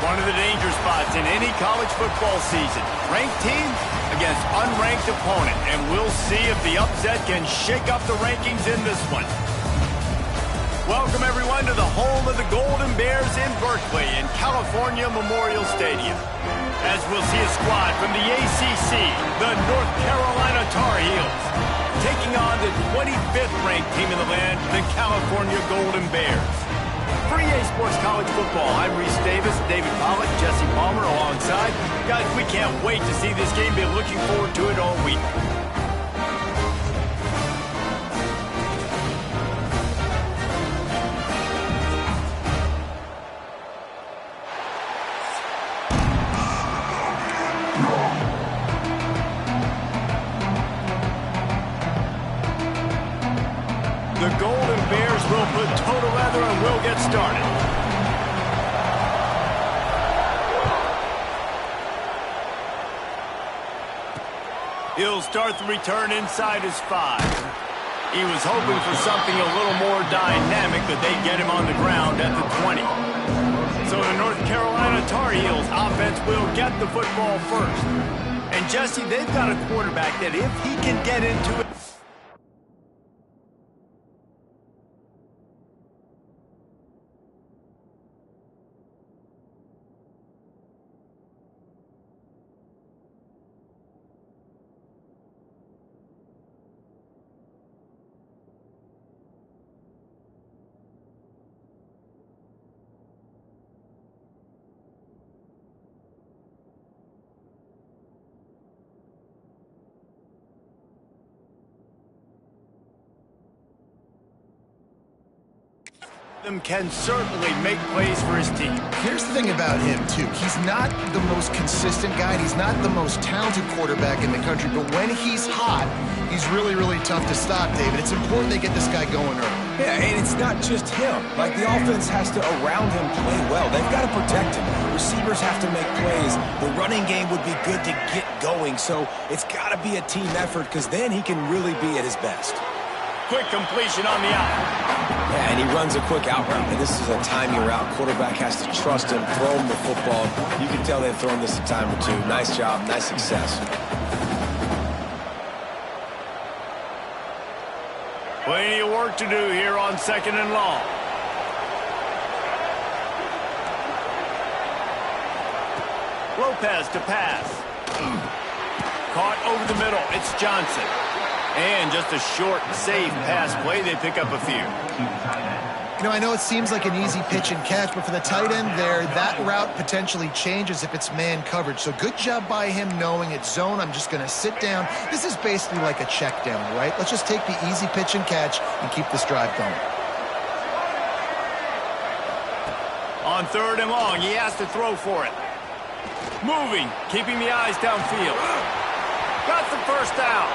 One of the danger spots in any college football season. Ranked team against unranked opponent. And we'll see if the upset can shake up the rankings in this one. Welcome, everyone, to the home of the Golden Bears in Berkeley in California Memorial Stadium. As we'll see a squad from the ACC, the North Carolina Tar Heels, taking on the 25th ranked team in the land, the California Golden Bears. For EA Sports College Football, I'm Reese Davis, David Pollack, Jesse Palmer alongside. Guys, we can't wait to see this game. Been looking forward to it all week. The Golden Bears will put toe to leather and we'll get started. He'll start the return inside his 5. He was hoping for something a little more dynamic, but they get him on the ground at the 20. So the North Carolina Tar Heels offense will get the football first. And Jesse, they've got a quarterback that if he can get into it, can certainly make plays for his team. Here's the thing about him, too. He's not the most consistent guy. He's not the most talented quarterback in the country, but when he's hot, he's really, really tough to stop, David. It's important they get this guy going early. Yeah, and it's not just him. Like, the offense has to, around him, play well. They've got to protect him. Receivers have to make plays. The running game would be good to get going, so it's got to be a team effort because then he can really be at his best. Quick completion on the out. Yeah, and he runs a quick out route. And this is a timing route. Quarterback has to trust him, throw him the football. You can tell they've thrown this a time or two. Nice job, nice success. Plenty of work to do here on 2nd and long. Lopez to pass. Caught over the middle. It's Johnson. And just a short, safe pass play. They pick up a few. You know, I know it seems like an easy pitch and catch, but for the tight end there, that route potentially changes if it's man coverage. So good job by him knowing it's zone. I'm just going to sit down. This is basically like a check down, right? Let's just take the easy pitch and catch and keep this drive going. On 3rd and long, he has to throw for it. Moving, keeping the eyes downfield. Got the first down.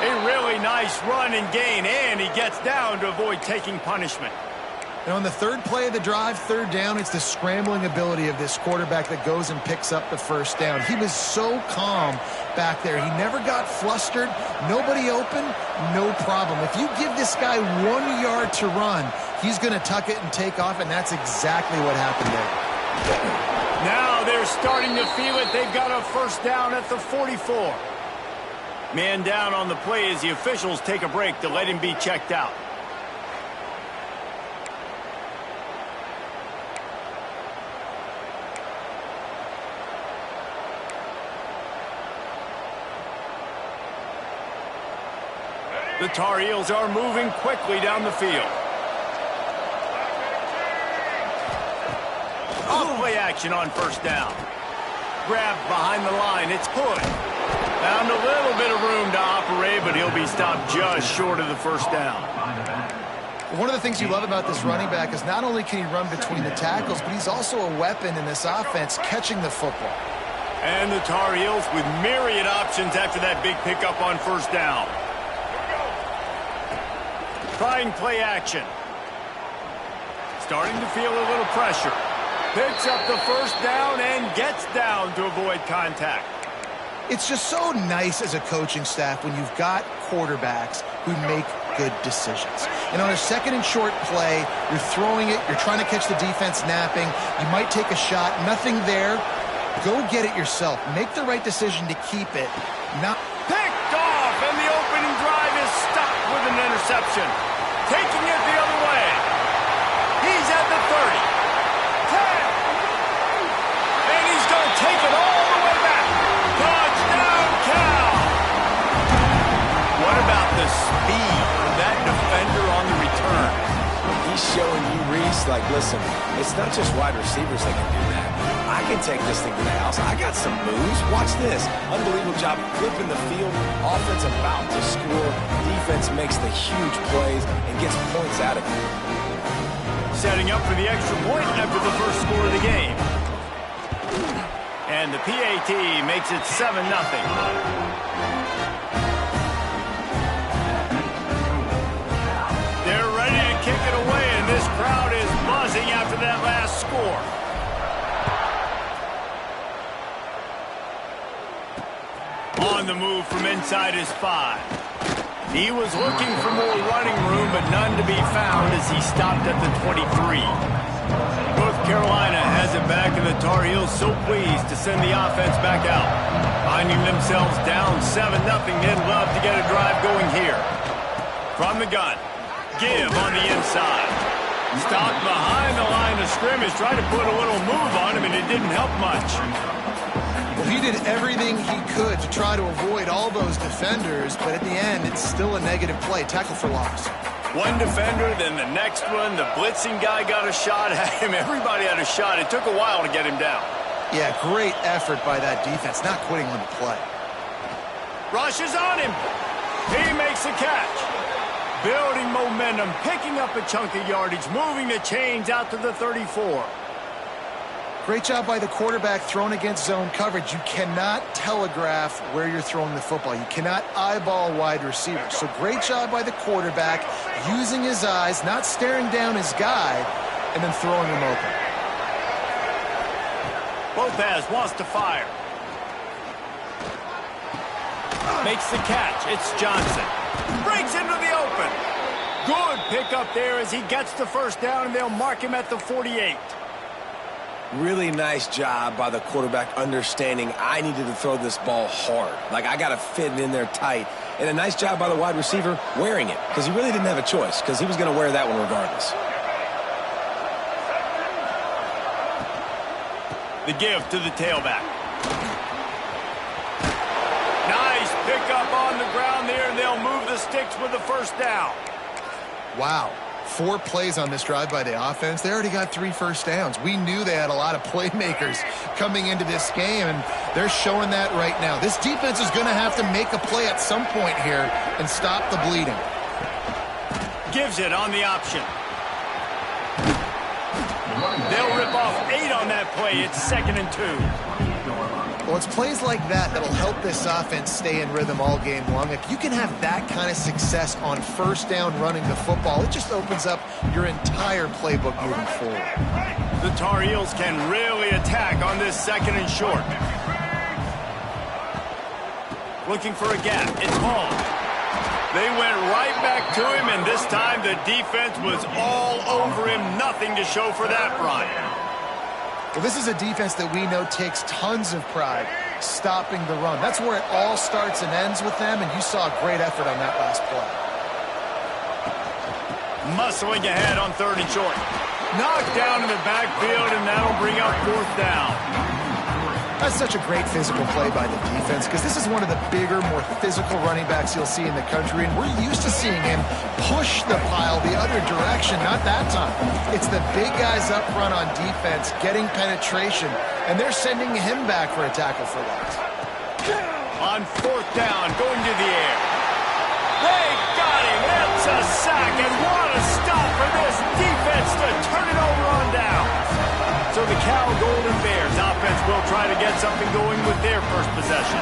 A really nice run and gain, and he gets down to avoid taking punishment. And on the 3rd play of the drive, 3rd down, it's the scrambling ability of this quarterback that goes and picks up the first down. He was so calm back there. He never got flustered. Nobody open, no problem. If you give this guy 1 yard to run, he's going to tuck it and take off, and that's exactly what happened there. Now they're starting to feel it. They've got a first down at the 44. Man down on the play as the officials take a break to let him be checked out. The Tar Heels are moving quickly down the field. Off play action on first down. Grabbed behind the line. It's Hood. Found a little bit of room to operate, but he'll be stopped just short of the first down. One of the things you love about this running back is not only can he run between the tackles, but he's also a weapon in this offense catching the football. And the Tar Heels with myriad options after that big pickup on first down. Trying play action. Starting to feel a little pressure. Picks up the first down and gets down to avoid contact. It's just so nice as a coaching staff when you've got quarterbacks who make good decisions. And on a second and short play, you're throwing it, you're trying to catch the defense napping, you might take a shot, nothing there. Go get it yourself. Make the right decision to keep it. Not picked off, and the opening drive is stopped with an interception. Taking it the other way. He's at the 30. 10. And he's going to take it all the way back. Touchdown, Cal. What about the speed of that defender on the return? He's showing you, Reese, like, listen, it's not just wide receivers that can do that. I can take this thing to the house. I got some moves. Watch this. Unbelievable job flipping the field. Offense about to score. Defense makes the huge plays and gets points out of it. Setting up for the extra point after the first score of the game. And the PAT makes it 7-0. They're ready to kick it away, and this crowd is buzzing after that last score. On the move from inside his 5. He was looking for more running room, but none to be found as he stopped at the 23. North Carolina has it back, and the Tar Heels so pleased to send the offense back out. Finding themselves down 7-0, they'd love to get a drive going here. From the gun, give on the inside. Stopped behind the line of scrimmage, tried to put a little move on him, and it didn't help much. Well, he did everything he could to try to avoid all those defenders, but at the end, it's still a negative play. Tackle for loss. One defender, then the next one. The blitzing guy got a shot at him. Everybody had a shot. It took a while to get him down. Yeah, great effort by that defense, not quitting on the play. Rushes on him. He makes the catch. Building momentum, picking up a chunk of yardage, moving the chains out to the 34. Great job by the quarterback thrown against zone coverage. You cannot telegraph where you're throwing the football. You cannot eyeball wide receivers. So great job by the quarterback using his eyes, not staring down his guy, and then throwing him open. Lopez wants to fire. Makes the catch. It's Johnson. Breaks into the open. Good pickup there as he gets the first down, and they'll mark him at the 48. Really nice job by the quarterback understanding I needed to throw this ball hard. Like, I got to fit it in there tight. And a nice job by the wide receiver wearing it, because he really didn't have a choice, because he was going to wear that one regardless. The give to the tailback. Nice pickup on the ground there, and they'll move the sticks with the first down. Wow. 4 plays on this drive by the offense. They already got 3 first downs. We knew they had a lot of playmakers coming into this game, and they're showing that right now. This defense is going to have to make a play at some point here and stop the bleeding. Gives it on the option. They'll rip off 8 on that play. It's 2nd and 2. Well, it's plays like that that'll help this offense stay in rhythm all game long. If you can have that kind of success on first down running the football, it just opens up your entire playbook moving forward. The Tar Heels can really attack on this 2nd and short. Looking for a gap. It's Paul. They went right back to him, and this time the defense was all over him. Nothing to show for that run. Well, this is a defense that we know takes tons of pride stopping the run. That's where it all starts and ends with them, and you saw a great effort on that last play. Muscling ahead on 3rd and short. Knocked down in the backfield, and that'll bring up 4th down. That's such a great physical play by the defense, because this is one of the bigger, more physical running backs you'll see in the country, and we're used to seeing him push the pile the other direction. Not that time. It's the big guys up front on defense getting penetration, and they're sending him back for a tackle for loss. On 4th down, going to the air. They got him. That's a sack, and what a stop for this defense to turn it over on down. So the Cal Golden Bears offense will try to get something going with their first possession.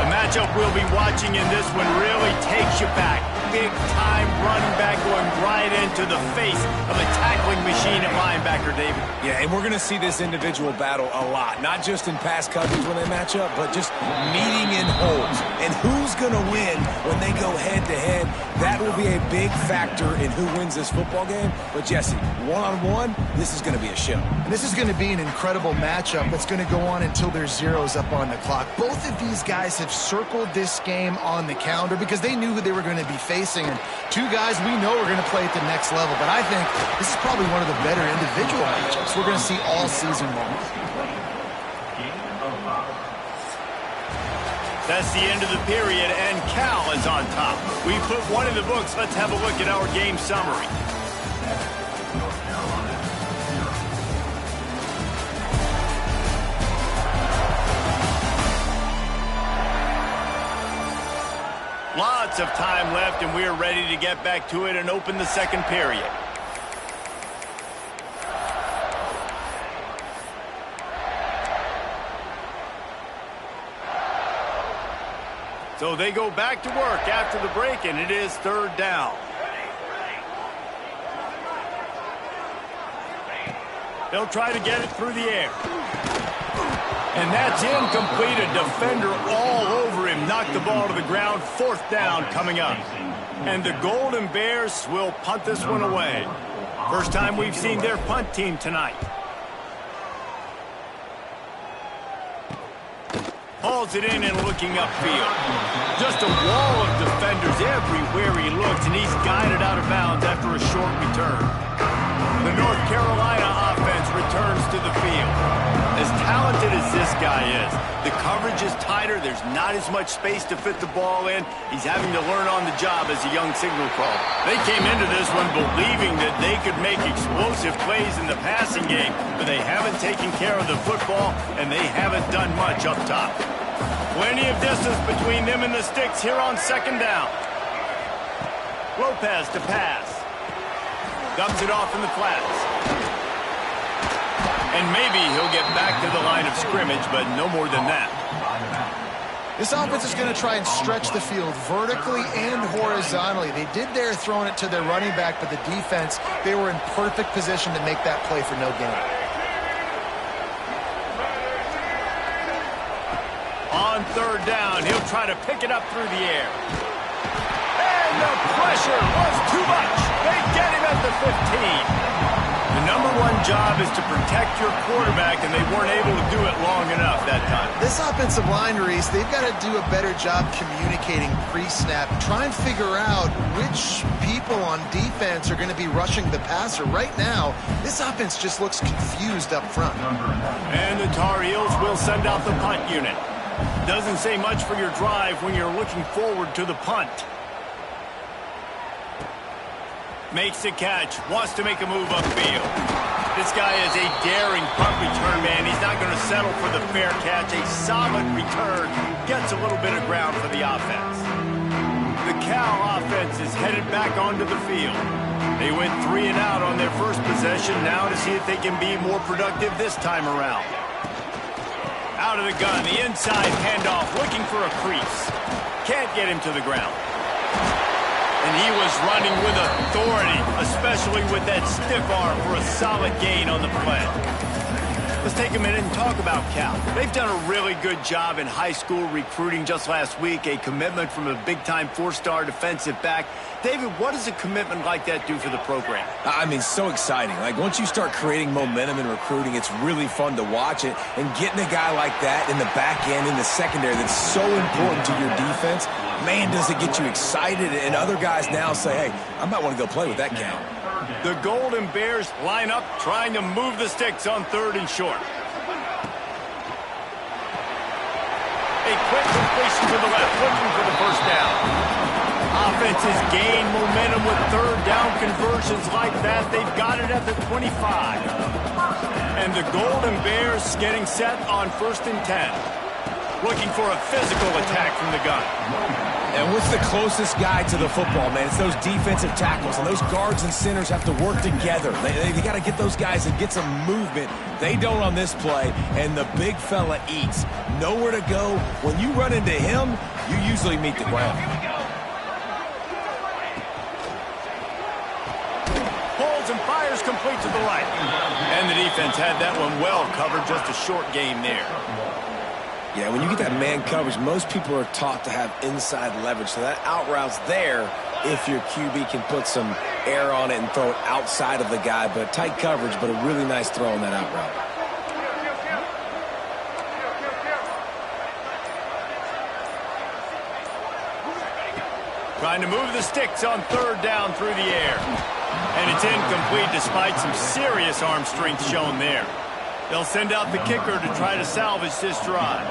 The matchup we'll be watching in this one really takes you back. Big-time running back going right into the face of a tackling machine at linebacker, David. Yeah, and we're going to see this individual battle a lot, not just in pass coverage when they match up, but just meeting in holes. And who's going to win when they go head-to-head? That will be a big factor in who wins this football game. But, Jesse, one-on-one, this is going to be a show. And this is going to be an incredible matchup that's going to go on until there's zeros up on the clock. Both of these guys have circled this game on the calendar because they knew who they were going to be facing. And two guys we know are going to play at the next level. But I think this is probably one of the better individual matchups we're going to see all season long. That's the end of the period, and Cal is on top. We put one in the books. Let's have a look at our game summary. Lots of time left, and we're ready to get back to it and open the second period. So they go back to work after the break, and it is third down. They'll try to get it through the air. And that's incomplete. A defender all over him. Knocked the ball to the ground. Fourth down coming up. And the Golden Bears will punt this one away. First time we've seen their punt team tonight. Hauls it in and looking upfield. Just a wall of defenders everywhere he looks, and he's guided out of bounds after a short return. The North Carolina offense returns to the field. As talented as this guy is, the coverage is tighter. There's not as much space to fit the ball in. He's having to learn on the job as a young signal caller. They came into this one believing that they could make explosive plays in the passing game, but they haven't taken care of the football, and they haven't done much up top. Plenty of distance between them and the sticks here on second down. Lopez to pass. Dumps it off in the flats. And maybe he'll get back to the line of scrimmage, but no more than that. This offense is going to try and stretch the field vertically and horizontally. They did there throwing it to their running back, but the defense, they were in perfect position to make that play for no gain. On third down, he'll try to pick it up through the air. And the pressure was too much. They get him at the 15. The number one job is to protect your quarterback, and they weren't able to do it long enough that time. This offensive line, Reese, they've got to do a better job communicating pre-snap. Try and figure out which people on defense are going to be rushing the passer. Right now, this offense just looks confused up front. And the Tar Heels will send out the punt unit. Doesn't say much for your drive when you're looking forward to the punt. Makes the catch, wants to make a move upfield. This guy is a daring punt return man. He's not going to settle for the fair catch. A solid return. Gets a little bit of ground for the offense. The Cal offense is headed back onto the field. They went 3 and out on their first possession. Now to see if they can be more productive this time around. Out of the gun, the inside handoff, looking for a crease. Can't get him to the ground. And he was running with authority, especially with that stiff arm for a solid gain on the play. Let's take a minute and talk about Cal. They've done a really good job in high school recruiting. Just last week, a commitment from a big-time 4-star defensive back. David, what does a commitment like that do for the program? I mean, so exciting. Like, once you start creating momentum in recruiting, it's really fun to watch it. And getting a guy like that in the back end, in the secondary, that's so important to your defense, man, does it get you excited. And other guys now say, hey, I might want to go play with that guy. The Golden Bears line up, trying to move the sticks on 3rd and short. A quick completion to the left, looking for the first down. Offenses gain momentum with 3rd down conversions like that. They've got it at the 25. And the Golden Bears getting set on 1st and 10. looking for a physical attack from the gun. And what's the closest guy to the football, man? It's those defensive tackles, and those guards and centers have to work together. They got to get those guys and get some movement. They don't on this play, and the big fella eats. Nowhere to go. When you run into him, you usually meet the ground. Pulls and fires complete to the right. And the defense had that one well covered. Just a short game there. Yeah, when you get that man coverage, most people are taught to have inside leverage. So that out route's there if your QB can put some air on it and throw it outside of the guy. But tight coverage, but a really nice throw on that out route. Trying to move the sticks on third down through the air. And it's incomplete despite some serious arm strength shown there. They'll send out the kicker to try to salvage this drive.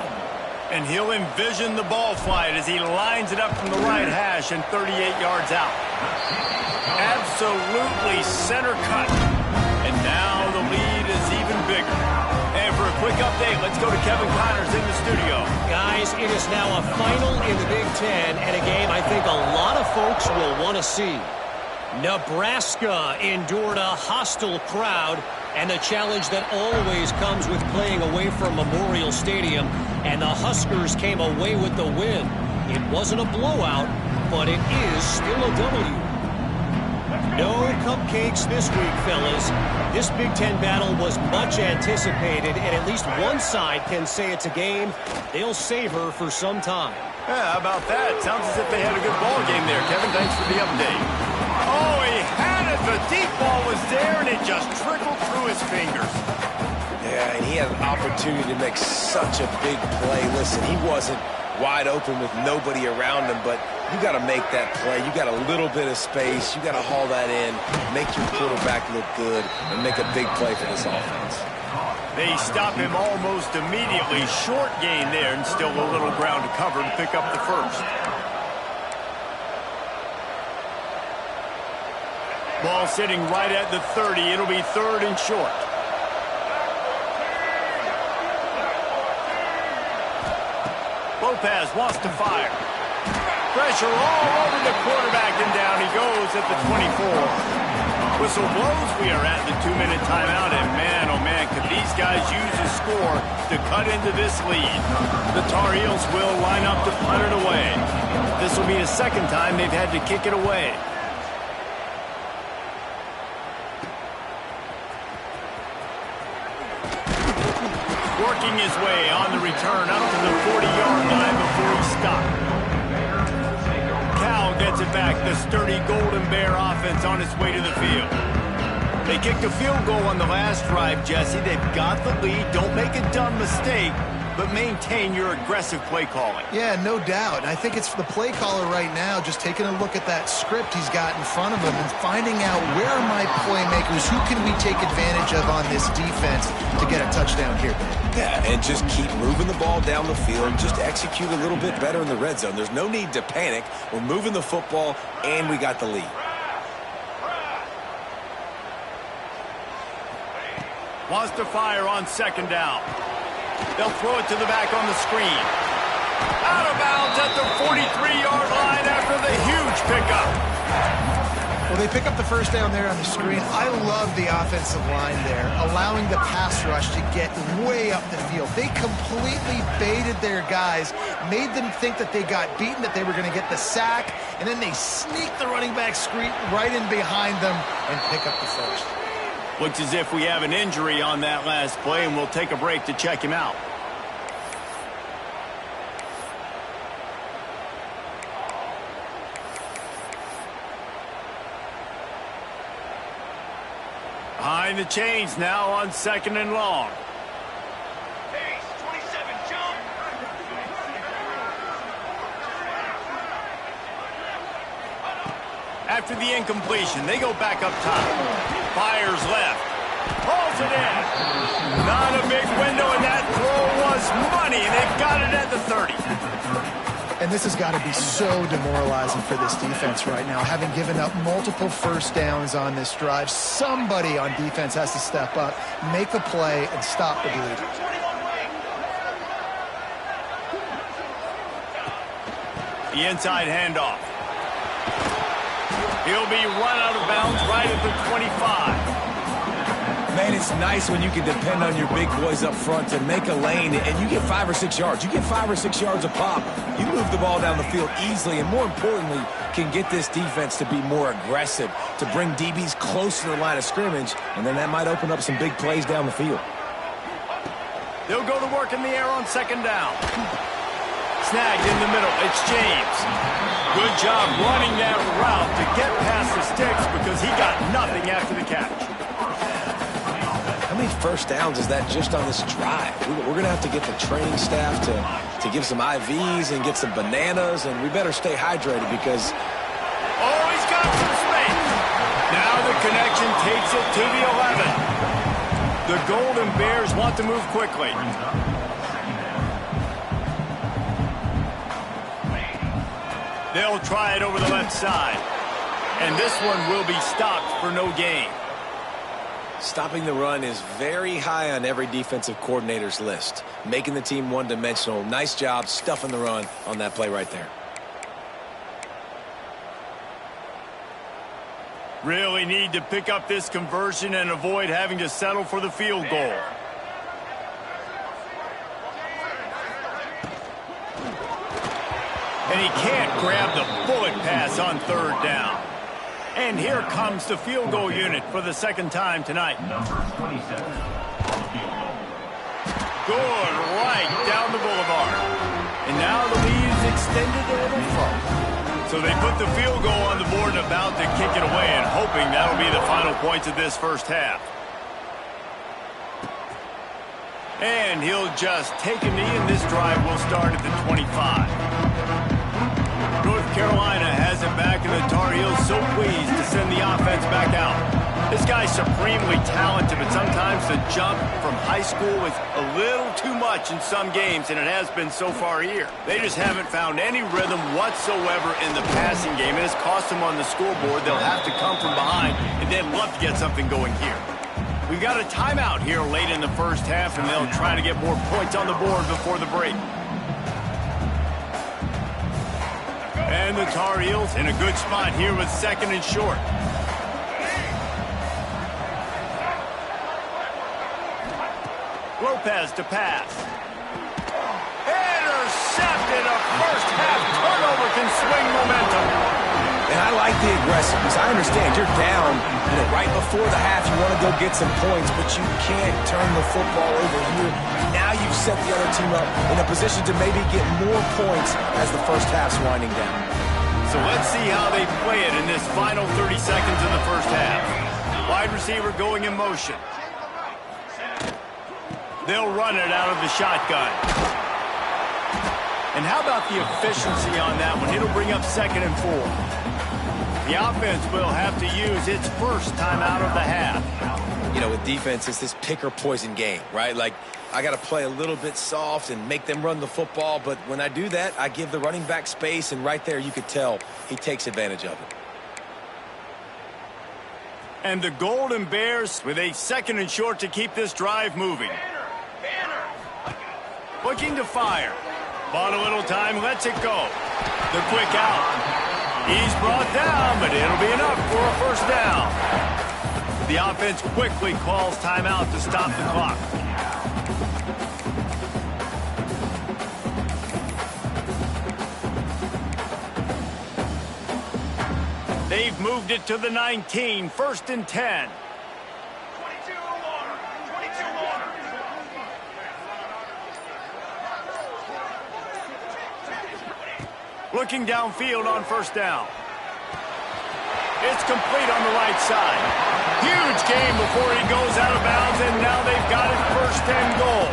And he'll envision the ball flight as he lines it up from the right hash and 38 yards out. Absolutely center cut. And now the lead is even bigger. And for a quick update, let's go to Kevin Connors in the studio. Guys, it is now a final in the Big Ten and a game I think a lot of folks will want to see. Nebraska endured a hostile crowd and the challenge that always comes with playing away from Memorial Stadium, and the Huskers came away with the win. It wasn't a blowout, but it is still a W. No cupcakes this week, fellas. This Big Ten battle was much anticipated, and at least one side can say it's a game they'll savor for some time. Yeah, how about that? Sounds as if they had a good ball game there. Kevin, thanks for the update. Oh, he had it. The deep ball was there, and it just trickled through his fingers. Yeah, and he had an opportunity to make such a big play. Listen, he wasn't wide open with nobody around him, but you got to make that play. You got a little bit of space. You got to haul that in, make your quarterback look good, and make a big play for this offense. They stop him almost immediately. Short gain there, and still a little ground to cover to pick up the first. Ball sitting right at the 30. It'll be third and short. Lopez wants to fire. Pressure all over the quarterback, and down he goes at the 24. Whistle blows. We are at the 2-minute timeout, and man, oh man, could these guys use a score to cut into this lead. The Tar Heels will line up to punt it away. This will be the second time they've had to kick it away. Working his way on the return up to the 40-yard line before he stopped. Cal gets it back. The sturdy Golden Bear offense on its way to the field. They kicked a field goal on the last drive, Jesse. They've got the lead. Don't make a dumb mistake, but maintain your aggressive play calling. Yeah, no doubt. I think it's the play caller right now just taking a look at that script he's got in front of him and finding out where are my playmakers, who can we take advantage of on this defense to get a touchdown here. Yeah, and just keep moving the ball down the field. Just execute a little bit better in the red zone. There's no need to panic. We're moving the football, and we got the lead. Wants to fire on second down. They'll throw it to the back on the screen. Out of bounds at the 43-yard line after the huge pickup. Well, they pick up the first down there on the screen. I love the offensive line there, allowing the pass rush to get way up the field. They completely baited their guys, made them think that they got beaten, that they were going to get the sack, and then they sneak the running back screen right in behind them and pick up the first. Looks as if we have an injury on that last play, and we'll take a break to check him out. Behind the chains now on second and long. Pace, 27, jump. After the incompletion, they go back up top. Fires left. Pulls it in. Not a big window, and that throw was money. They've got it at the 30. And this has got to be so demoralizing for this defense right now, having given up multiple first downs on this drive. Somebody on defense has to step up, make a play, and stop the bleeding. The inside handoff. He'll be run out of bounds right at the 25. Man, it's nice when you can depend on your big boys up front to make a lane, and you get 5 or 6 yards. You get 5 or 6 yards a pop. You move the ball down the field easily, and more importantly, can get this defense to be more aggressive, to bring DBs close to the line of scrimmage, and then that might open up some big plays down the field. They'll go to work in the air on second down. Snagged in the middle. It's James. Good job running that route to get past the sticks because he got nothing after the catch. How many first downs is that just on this drive? We're going to have to get the training staff to give some IVs and get some bananas, and we better stay hydrated because... Oh, he's got some space. Now the connection takes it to the 11. The Golden Bears want to move quickly. They'll try it over the left side. And this one will be stopped for no gain. Stopping the run is very high on every defensive coordinator's list. Making the team one-dimensional. Nice job stuffing the run on that play right there. Really need to pick up this conversion and avoid having to settle for the field goal. And he can't grab the bullet pass on third down. And here comes the field goal unit for the second time tonight. Number 27. Good, right down the boulevard. And now the lead is extended a little further. So they put the field goal on the board and about to kick it away and hoping that'll be the final points of this first half. And he'll just take a knee, and this drive will start at the 25. North Carolina has it back, and the Tar Heels so pleased to send the offense back out. This guy's supremely talented, but sometimes the jump from high school is a little too much in some games, and it has been so far here. They just haven't found any rhythm whatsoever in the passing game, and it's cost them on the scoreboard. They'll have to come from behind, and they'd love to get something going here. We've got a timeout here late in the first half, and they'll try to get more points on the board before the break. And the Tar Heels in a good spot here with second and short. Lopez to pass. Intercepted. A first half turnover can swing momentum. And I like the aggressiveness. I understand you're down, right before the half. You want to go get some points, but you can't turn the football over here. Now you've set the other team up in a position to maybe get more points as the first half's winding down. So let's see how they play it in this final 30 seconds of the first half. Wide receiver going in motion. They'll run it out of the shotgun. And how about the efficiency on that one? It'll bring up 2nd and 4. The offense will have to use its first time out of the half. You know, with defense, it's this pick or poison game, right? Like, I got to play a little bit soft and make them run the football, but when I do that, I give the running back space, and right there you could tell he takes advantage of it. And the Golden Bears with a 2nd and short to keep this drive moving. Looking to fire. Bought a little time, lets it go. The quick out. He's brought down, but it'll be enough for a first down. The offense quickly calls timeout to stop the clock. They've moved it to the 19, 1st and 10. 22 more. 22 more. Looking downfield on first down. It's complete on the right side. Huge game before he goes out of bounds, and now they've got his first 10 goal.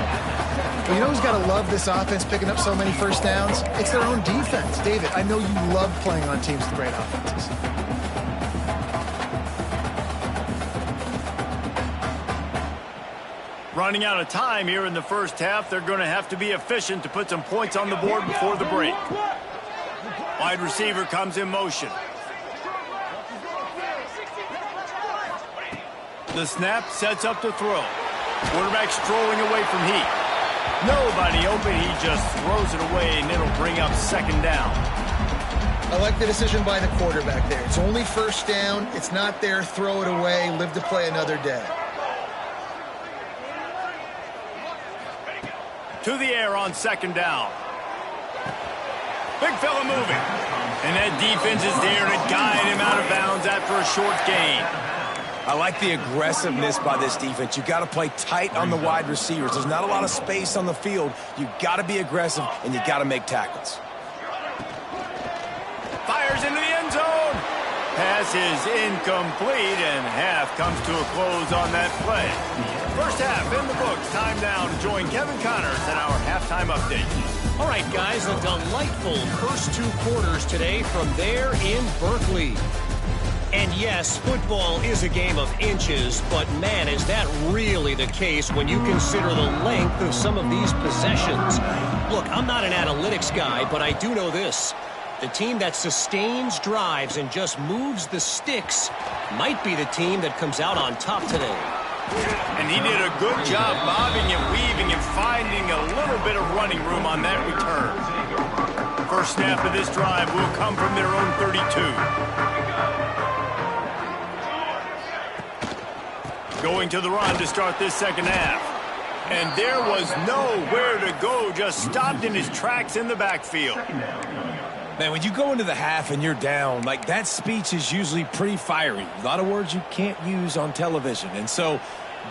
Well, you know who's got to love this offense picking up so many first downs? It's their own defense. David, I know you love playing on teams with great offenses. Running out of time here in the first half. They're going to have to be efficient to put some points on the board before the break. Wide receiver comes in motion. The snap sets up to throw. Quarterback strolling away from heat. Nobody open. He just throws it away, and it'll bring up 2nd down. I like the decision by the quarterback there. It's only first down. It's not there. Throw it away. Live to play another day. To the air on second down. Big fella moving. And that defense is there to guide him out of bounds after a short gain. I like the aggressiveness by this defense. You got to play tight on the wide receivers. There's not a lot of space on the field. You got to be aggressive, and you got to make tackles. Fires into the end zone. Pass is incomplete, and half comes to a close on that play. First half in the books. Time now to join Kevin Connors in our halftime update. All right, guys, a delightful first 2 quarters today from there in Berkeley. And yes, football is a game of inches, but man, is that really the case when you consider the length of some of these possessions. Look, I'm not an analytics guy, but I do know this. The team that sustains drives and just moves the sticks might be the team that comes out on top today. And he did a good job bobbing and weaving and finding a little bit of running room on that return. First snap of this drive will come from their own 32. Going to the run to start this second half. And there was nowhere to go, just stopped in his tracks in the backfield. Man, when you go into the half and you're down, like that speech is usually pretty fiery. A lot of words you can't use on television. And so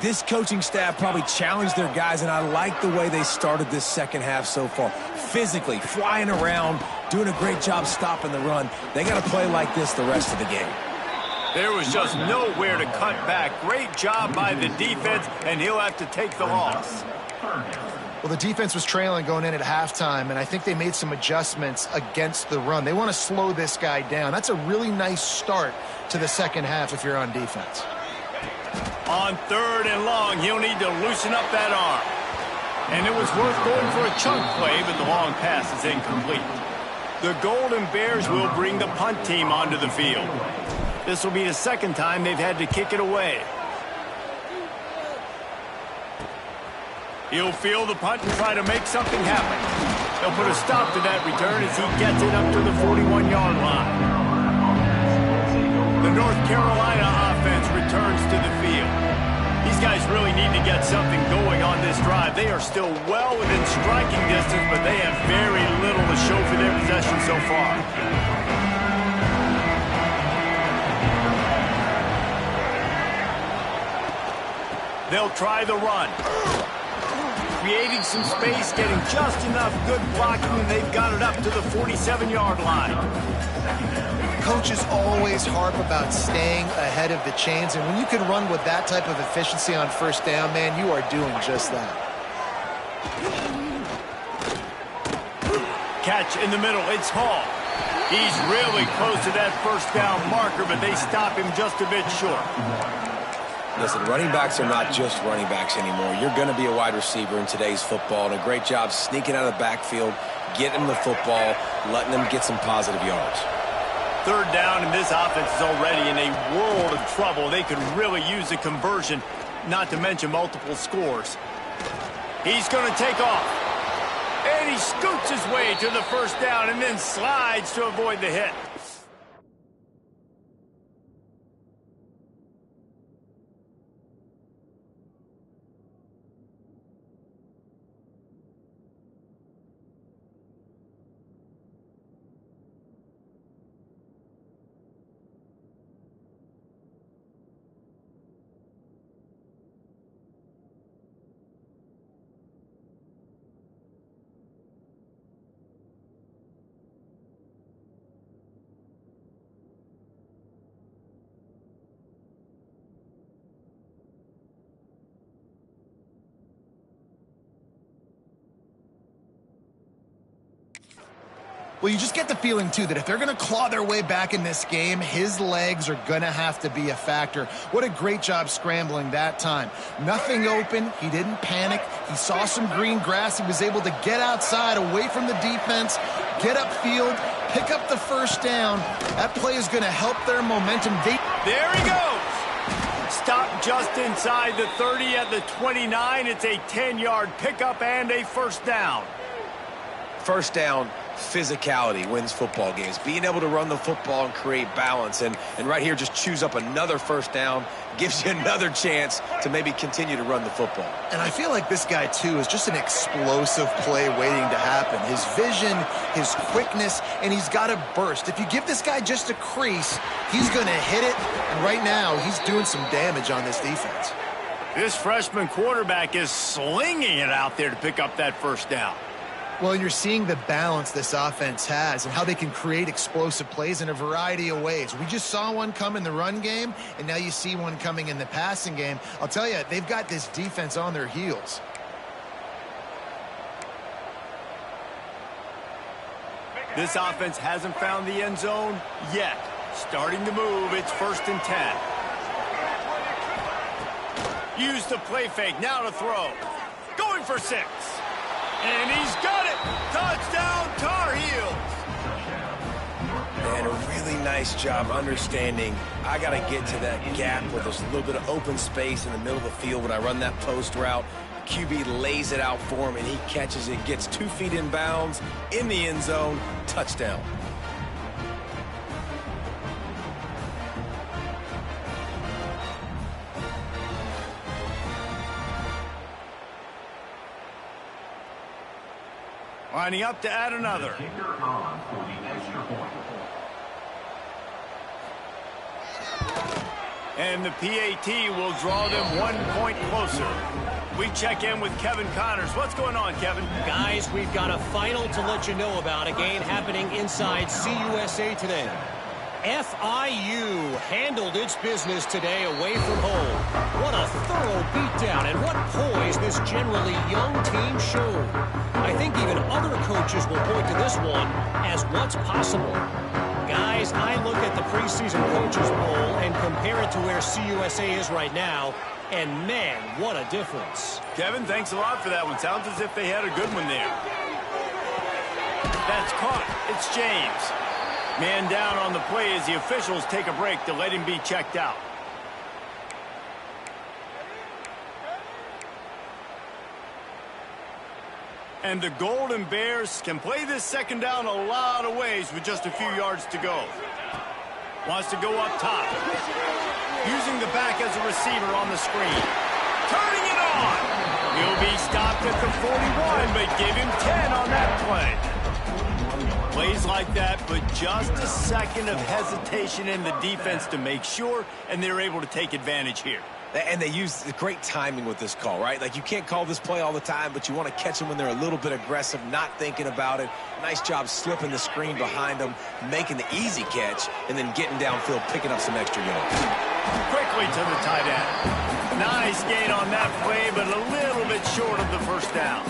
this coaching staff probably challenged their guys, and I like the way they started this second half so far. Physically, flying around, doing a great job stopping the run. They got to play like this the rest of the game. There was just nowhere to cut back. Great job by the defense, and he'll have to take the loss. Well, the defense was trailing going in at halftime, and I think they made some adjustments against the run. They want to slow this guy down. That's a really nice start to the second half if you're on defense. On third and long, he'll need to loosen up that arm. And it was worth going for a chunk play, but the long pass is incomplete. The Golden Bears will bring the punt team onto the field. This will be the second time they've had to kick it away. He'll field the punt and try to make something happen. They'll put a stop to that return as he gets it up to the 41-yard line. The North Carolina offense returns to the field. These guys really need to get something going on this drive. They are still well within striking distance, but they have very little to show for their possession so far. They'll try the run. Creating some space, getting just enough good blocking, and they've got it up to the 47-yard line. Coaches always harp about staying ahead of the chains, and when you can run with that type of efficiency on first down, man, you are doing just that. Catch in the middle, it's Hall. He's really close to that first down marker, but they stop him just a bit short. Listen, running backs are not just running backs anymore. You're going to be a wide receiver in today's football, and a great job sneaking out of the backfield, getting them the football, letting them get some positive yards. Third down, and this offense is already in a world of trouble. They could really use a conversion, not to mention multiple scores. He's going to take off. And he scoots his way to the first down and then slides to avoid the hit. Well, you just get the feeling, too, that if they're going to claw their way back in this game, his legs are going to have to be a factor. What a great job scrambling that time. Nothing open. He didn't panic. He saw some green grass. He was able to get outside, away from the defense, get upfield, pick up the first down. That play is going to help their momentum. There he goes. Stop just inside the 30 at the 29. It's a 10-yard pickup and a first down. First down, physicality wins football games. Being able to run the football and create balance. And right here, just choose up another first down, gives you another chance to maybe continue to run the football. And I feel like this guy, too, is just an explosive play waiting to happen. His vision, his quickness, and he's got a burst. If you give this guy just a crease, he's going to hit it. And right now, he's doing some damage on this defense. This freshman quarterback is slinging it out there to pick up that first down. Well, you're seeing the balance this offense has and how they can create explosive plays in a variety of ways. We just saw one come in the run game, and now you see one coming in the passing game. I'll tell you, they've got this defense on their heels. This offense hasn't found the end zone yet. Starting to move, it's 1st and 10. Use the play fake, now to throw. Going for 6. And he's got it! Touchdown, Tar Heels! And a really nice job understanding I got to get to that gap where there's a little bit of open space in the middle of the field when I run that post route. QB lays it out for him, and he catches it, gets 2 feet in bounds, in the end zone, touchdown. Lining up to add another. And the PAT will draw them 1 point closer. We check in with Kevin Connors. What's going on, Kevin? Guys, we've got a final to let you know about, a game happening inside CUSA today. FIU handled its business today away from home. What a thorough beatdown, and what poise this generally young team showed. I think even other coaches will point to this one as what's possible. Guys, I look at the preseason coaches poll and compare it to where CUSA is right now, and man, what a difference. Kevin, thanks a lot for that one. Sounds as if they had a good one there. That's caught. It's James. Man down on the play as the officials take a break to let him be checked out. And the Golden Bears can play this second down a lot of ways with just a few yards to go. Wants to go up top. Using the back as a receiver on the screen. Turning it on. He'll be stopped at the 41, but give him 10 on that play. Plays like that, but just a second of hesitation in the defense to make sure, and they're able to take advantage here. And they use great timing with this call, right? Like, you can't call this play all the time, but you want to catch them when they're a little bit aggressive, not thinking about it. Nice job slipping the screen behind them, making the easy catch, and then getting downfield, picking up some extra yards. Quickly to the tight end. Nice gain on that play, but a little bit short of the first down.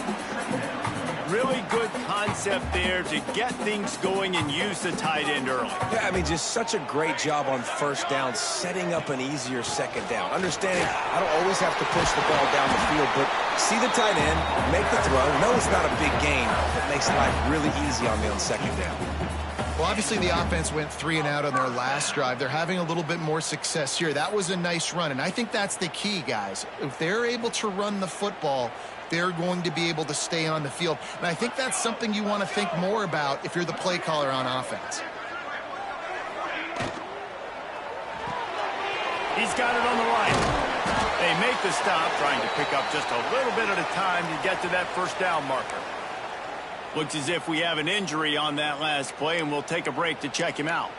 Really good concept there to get things going and use the tight end early. Yeah, I mean, just such a great job on first down, setting up an easier second down. Understanding I don't always have to push the ball down the field, but see the tight end, make the throw. No, it's not a big gain. It makes life really easy on me on second down. Well, obviously the offense went 3 and out on their last drive. They're having a little bit more success here. That was a nice run, and I think that's the key, guys. If they're able to run the football, they're going to be able to stay on the field. And I think that's something you want to think more about if you're the play caller on offense. He's got it on the line. They make the stop, trying to pick up just a little bit at a time to get to that first down marker. Looks as if we have an injury on that last play, and we'll take a break to check him out.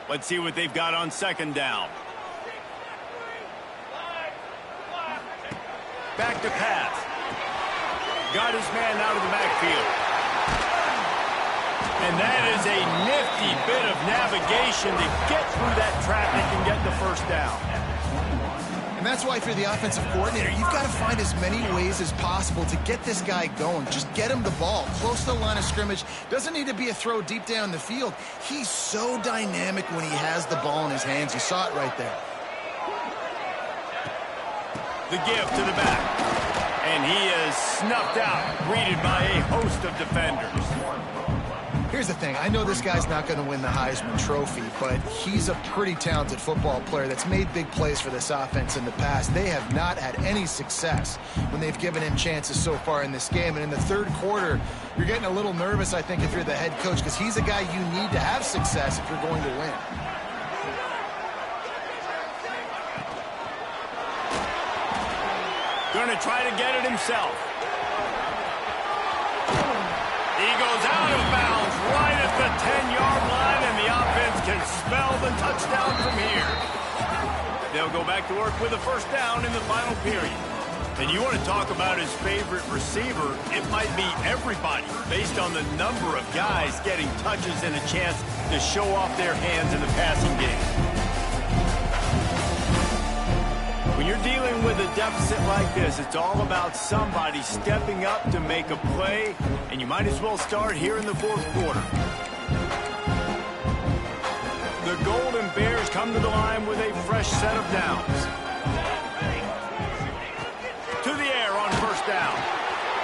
Let's see what they've got on second down. Back to pass. Got his man out of the backfield. And that is a nifty bit of navigation to get through that traffic and get the first down. And that's why, for the offensive coordinator, you've got to find as many ways as possible to get this guy going. Just get him the ball close to the line of scrimmage. Doesn't need to be a throw deep down the field. He's so dynamic when he has the ball in his hands. You saw it right there. The give to the back. And he is snuffed out, greeted by a host of defenders. Here's the thing. I know this guy's not going to win the Heisman Trophy, but he's a pretty talented football player that's made big plays for this offense in the past. They have not had any success when they've given him chances so far in this game. And in the third quarter, you're getting a little nervous, I think, if you're the head coach, because he's a guy you need to have success if you're going to win. Going to try to get it himself. He goes out of bounds right at the 10-yard line, and the offense can spell the touchdown from here. They'll go back to work with a first down in the final period. And you want to talk about his favorite receiver, it might be everybody based on the number of guys getting touches and a chance to show off their hands in the passing game. When you're dealing with a deficit like this, it's all about somebody stepping up to make a play, and you might as well start here in the fourth quarter. The Golden Bears come to the line with a fresh set of downs. To the air on first down.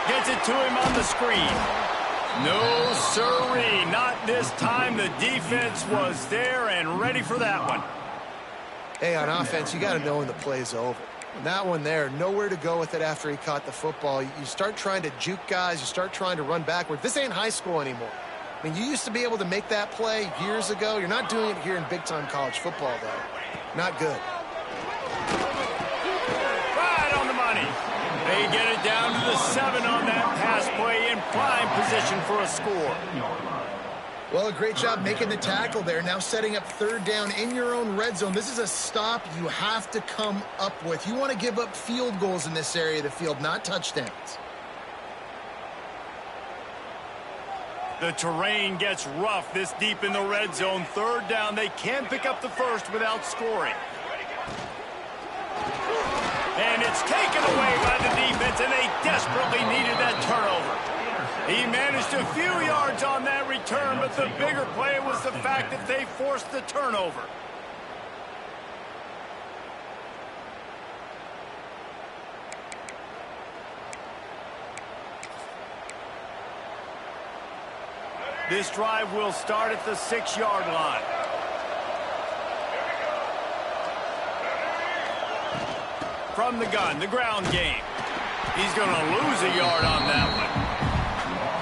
Gets it to him on the screen. No sirree, not this time. The defense was there and ready for that one. Hey, on offense, you got to know when the play's over. And that one there, nowhere to go with it after he caught the football. You start trying to juke guys. You start trying to run backward. This ain't high school anymore. I mean, you used to be able to make that play years ago. You're not doing it here in big-time college football, though. Not good. Right on the money. They get it down to the 7 on that pass play in prime position for a score. Well, a great job making the tackle there. Now setting up third down in your own red zone. This is a stop you have to come up with. You want to give up field goals in this area of the field, not touchdowns. The terrain gets rough this deep in the red zone. Third down, they can't pick up the first without scoring. And it's taken away by the defense, and they desperately needed that turnover. He managed a few yards on that return, but the bigger play was the fact that they forced the turnover. This drive will start at the 6-yard line. From the gun, the ground game. He's going to lose a yard on that one.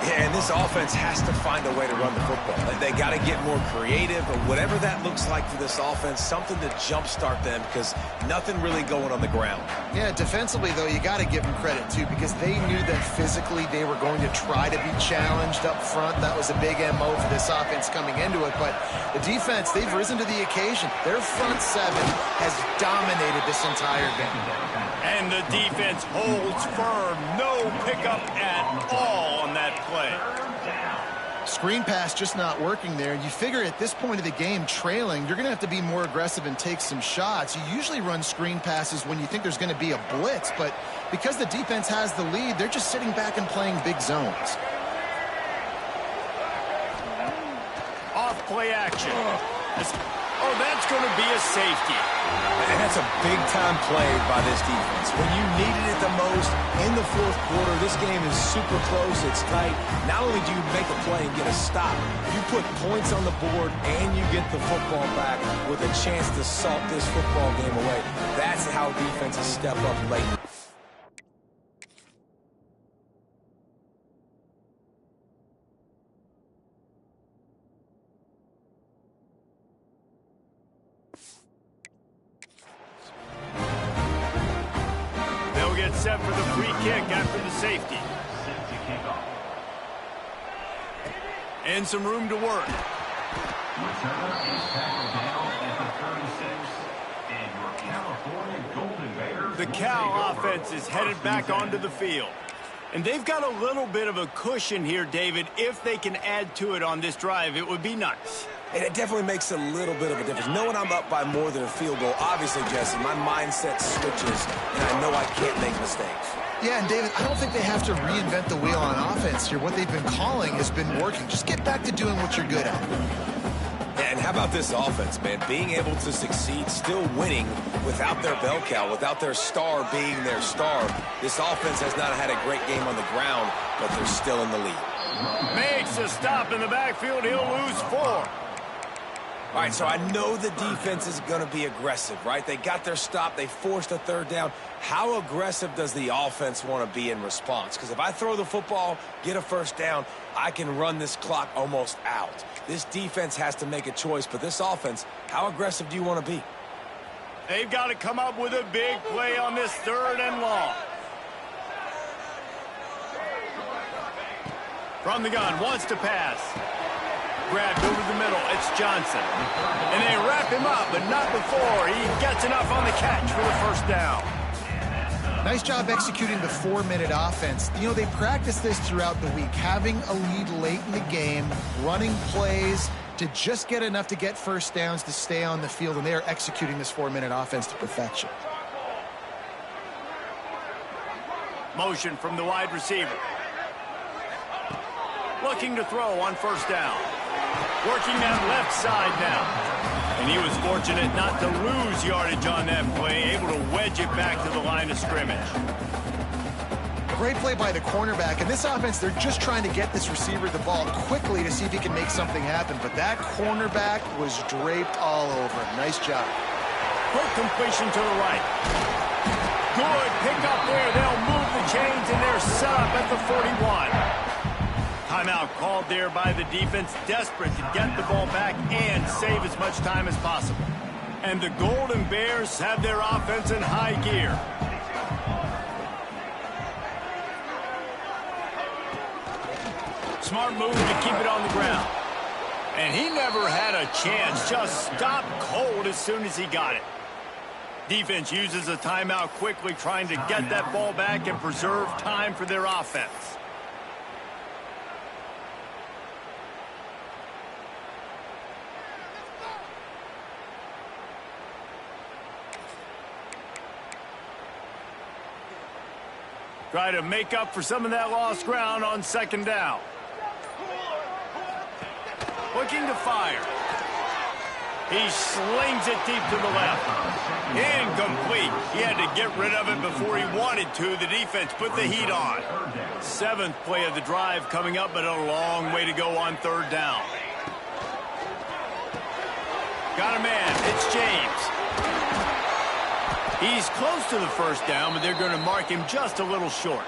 Yeah, and this offense has to find a way to run the football. They got to get more creative, or whatever that looks like for this offense, something to jumpstart them, because nothing really going on the ground. Yeah, defensively, though, you got to give them credit, too, because they knew that physically they were going to try to be challenged up front. That was a big MO for this offense coming into it. But the defense, they've risen to the occasion. Their front 7 has dominated this entire game. And the defense holds firm. No pickup at all on that play. Screen pass just not working there. You figure at this point of the game, trailing, you're going to have to be more aggressive and take some shots. You usually run screen passes when you think there's going to be a blitz, but because the defense has the lead, they're just sitting back and playing big zones. Off play action. Oh, that's going to be a safety. And that's a big-time play by this defense. When you needed it the most in the fourth quarter, this game is super close, it's tight. Not only do you make a play and get a stop, you put points on the board and you get the football back with a chance to salt this football game away. That's how defenses step up late. Set for the free kick after the safety. And some room to work. The Cal offense is headed back onto the field. And they've got a little bit of a cushion here, David. If they can add to it on this drive, it would be nice. And it definitely makes a little bit of a difference. Knowing I'm up by more than a field goal, obviously, Jesse, my mindset switches, and I know I can't make mistakes. Yeah, and David, I don't think they have to reinvent the wheel on offense here. What they've been calling has been working. Just get back to doing what you're good at. And how about this offense, man? Being able to succeed, still winning without their bell cow, without their star being their star. This offense has not had a great game on the ground, but they're still in the lead. Makes a stop in the backfield. He'll lose 4. All right, so I know the defense is going to be aggressive, right? They got their stop. They forced a 3rd down. How aggressive does the offense want to be in response? Because if I throw the football, get a 1st down, I can run this clock almost out. This defense has to make a choice, but this offense, how aggressive do you want to be? They've got to come up with a big play on this 3rd and long. From the gun, wants to pass. Grabbed over the middle, it's Johnson. And they wrap him up, but not before he gets enough on the catch for the 1st down. Nice job executing the 4-minute offense. You know, they practice this throughout the week, having a lead late in the game, running plays to just get enough to get 1st downs to stay on the field, and they are executing this 4-minute offense to perfection. Motion from the wide receiver. Looking to throw on 1st down. Working that left side now. And he was fortunate not to lose yardage on that play, able to wedge it back to the line of scrimmage. Great play by the cornerback. In this offense, they're just trying to get this receiver the ball quickly to see if he can make something happen. But that cornerback was draped all over him. Nice job. Quick completion to the right. Good pick up there. They'll move the chains, and they're set up at the 41. Timeout called there by the defense, desperate to get the ball back and save as much time as possible. And the Golden Bears have their offense in high gear. Smart move to keep it on the ground. And he never had a chance, just stopped cold as soon as he got it. Defense uses a timeout quickly, trying to get that ball back and preserve time for their offense. Try to make up for some of that lost ground on 2nd down. Looking to fire. He slings it deep to the left. Incomplete. He had to get rid of it before he wanted to. The defense put the heat on. 7th play of the drive coming up, but a long way to go on 3rd down. Got a man. It's James. He's close to the 1st down, but they're going to mark him just a little short.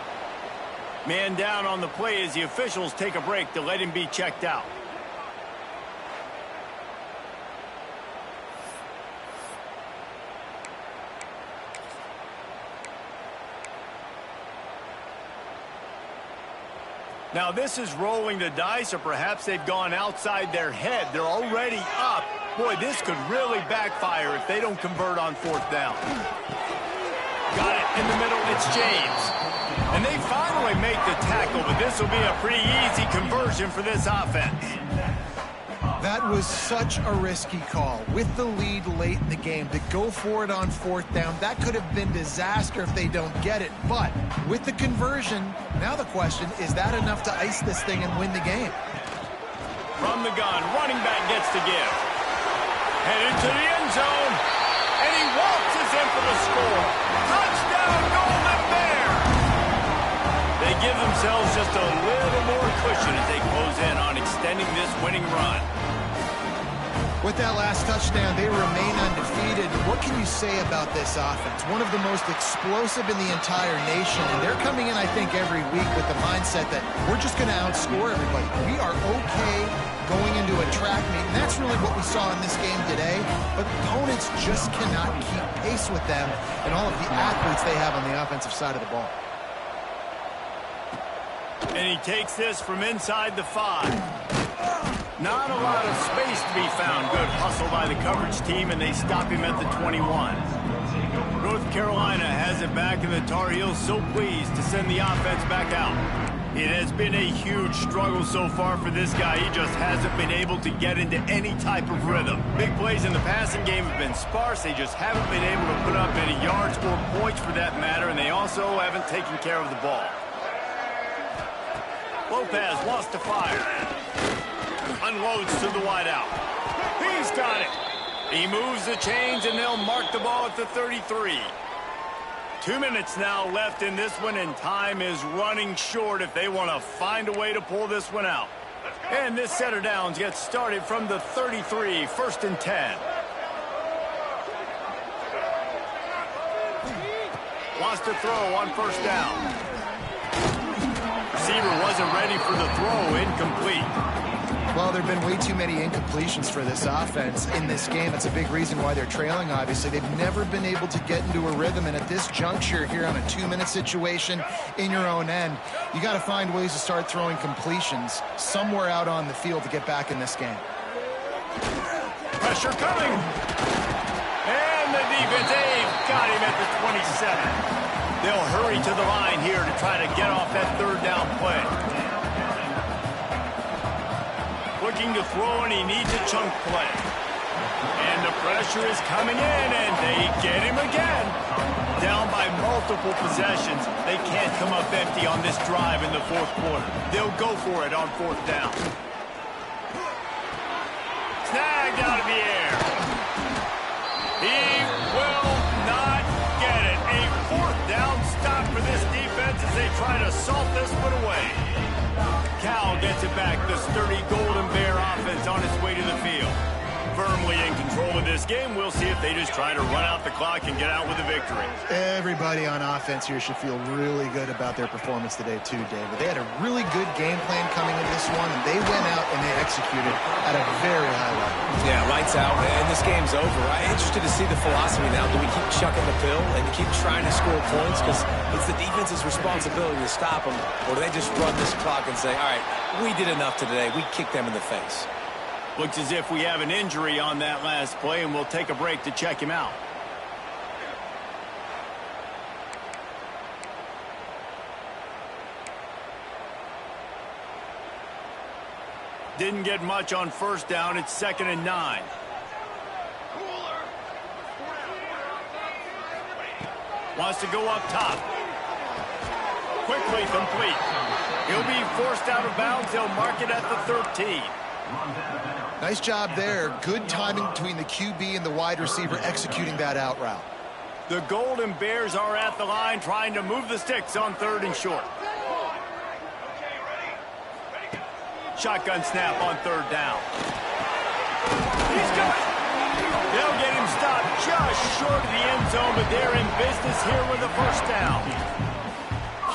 Man down on the play as the officials take a break to let him be checked out. Now this is rolling the dice, or perhaps they've gone outside their head. They're already up. Boy, this could really backfire if they don't convert on 4th down. Got it in the middle, it's James. And they finally make the tackle, but this will be a pretty easy conversion for this offense. That was such a risky call. With the lead late in the game, to go for it on 4th down, that could have been disaster if they don't get it. But with the conversion, now the question, is that enough to ice this thing and win the game? From the gun, running back gets to give. Headed to the end zone, and he waltzes in for the score. Touchdown, Golden Bears! They give themselves just a little more cushion as they close in on extending this winning run. With that last touchdown, they remain undefeated. What can you say about this offense? One of the most explosive in the entire nation, and they're coming in, I think, every week with the mindset that we're just going to outscore everybody. We are okay going into a track meet, and that's really what we saw in this game today. But opponents just cannot keep pace with them and all of the athletes they have on the offensive side of the ball. And he takes this from inside the 5. Not a lot of space to be found. Good hustle by the coverage team, and they stop him at the 21. North Carolina has it back, and the Tar Heels so pleased to send the offense back out. It has been a huge struggle so far for this guy. He just hasn't been able to get into any type of rhythm. Big plays in the passing game have been sparse. They just haven't been able to put up any yards or points for that matter, and they also haven't taken care of the ball. Lopez wants to fire. Unloads to the wideout. He's got it. He moves the chains, and they'll mark the ball at the 33. 2 minutes now left in this one, and time is running short if they want to find a way to pull this one out. And this set of downs gets started from the 33, 1st and 10. Wants to throw on 1st down. Receiver wasn't ready for the throw, incomplete. Well, there have been way too many incompletions for this offense in this game. It's a big reason why they're trailing, obviously. They've never been able to get into a rhythm, and at this juncture here on a 2-minute situation in your own end, you got to find ways to start throwing completions somewhere out on the field to get back in this game. Pressure coming. And the defense, they've got him at the 27. They'll hurry to the line here to try to get off that 3rd down play. Looking to throw, and he needs a chunk play. And the pressure is coming in, and they get him again. Down by multiple possessions. They can't come up empty on this drive in the 4th quarter. They'll go for it on 4th down. Snagged out of the air. He will not get it. A 4th down stop for this defense as they try to salt this one away. Cal gets it back. The sturdy Golden Bear offense on its way to the field. Firmly in control of this game. We'll see if they just try to run out the clock and get out with a victory. Everybody on offense here should feel really good about their performance today too, David. They had a really good game plan coming in this one, and they went out and they executed at a very high level. Yeah, lights out, and this game's over. I'm interested to see the philosophy now. Do we keep chucking the pill and keep trying to score points because it's the defense's responsibility to stop them, or do they just run this clock and say, all right, we did enough today. We kicked them in the face. Looks as if we have an injury on that last play, and we'll take a break to check him out. Didn't get much on 1st down. It's 2nd and 9. Wants to go up top. Quickly complete. He'll be forced out of bounds. They'll mark it at the 13. Nice job there. Good timing between the QB and the wide receiver executing that out route. The Golden Bears are at the line trying to move the sticks on 3rd and short. Shotgun snap on 3rd down. He's got it. They'll get him stopped just short of the end zone, but they're in business here with a 1st down.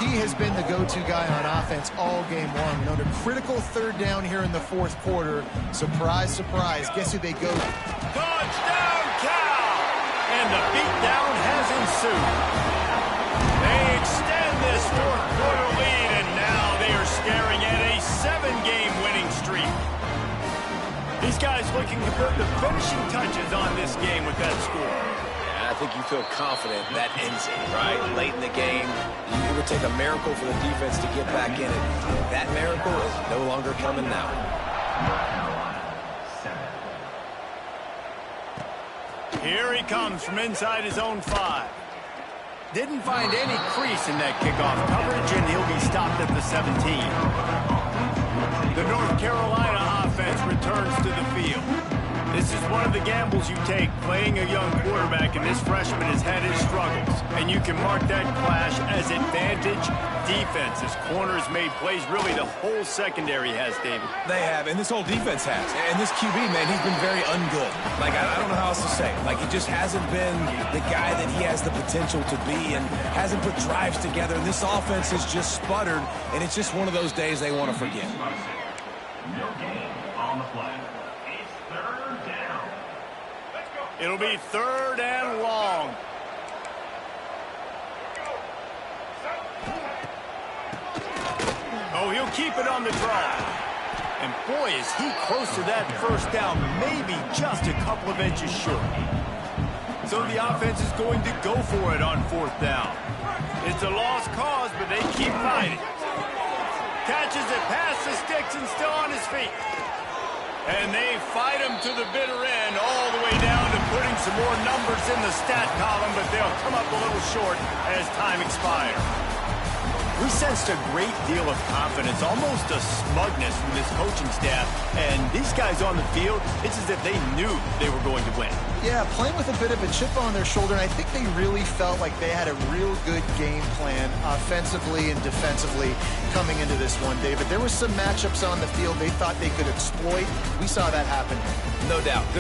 He has been the go-to guy on offense all game long. And on a critical 3rd down here in the 4th quarter, surprise, surprise, guess who they go to? Touchdown, Cal! And the beatdown has ensued. They extend this 4th quarter lead, and now they are staring at a 7-game winning streak. These guys looking to put the finishing touches on this game with that score. I think you feel confident that ends it, right? Late in the game, it would take a miracle for the defense to get back in it. That miracle is no longer coming now. Here he comes from inside his own 5. Didn't find any crease in that kickoff coverage, and he'll be stopped at the 17. The North Carolina offense returns to the field. This is one of the gambles you take playing a young quarterback, and this freshman has had his struggles. And you can mark that clash as advantage defense. As corners made plays, really the whole secondary has, David. They have, and this whole defense has. And this QB, man, he's been very ungood. Like, I don't know how else to say it. Like, he just hasn't been the guy that he has the potential to be and hasn't put drives together. And this offense has just sputtered, and it's just one of those days they want to forget. No gain on the play. It's 3rd down. Let's go. It'll be 3rd and long. Oh, he'll keep it on the draw. And boy, is he close to that 1st down, maybe just a couple of inches short. So the offense is going to go for it on 4th down. It's a lost cause, but they keep fighting. Catches it past the sticks and still on his feet. And they fight him to the bitter end, all the way down to putting some more numbers in the stat column, but they'll come up a little short as time expires. We sensed a great deal of confidence, almost a smugness from this coaching staff. And these guys on the field, it's as if they knew they were going to win. Yeah, playing with a bit of a chip on their shoulder, and I think they really felt like they had a real good game plan offensively and defensively coming into this one, David. There were some matchups on the field they thought they could exploit. We saw that happen. No doubt.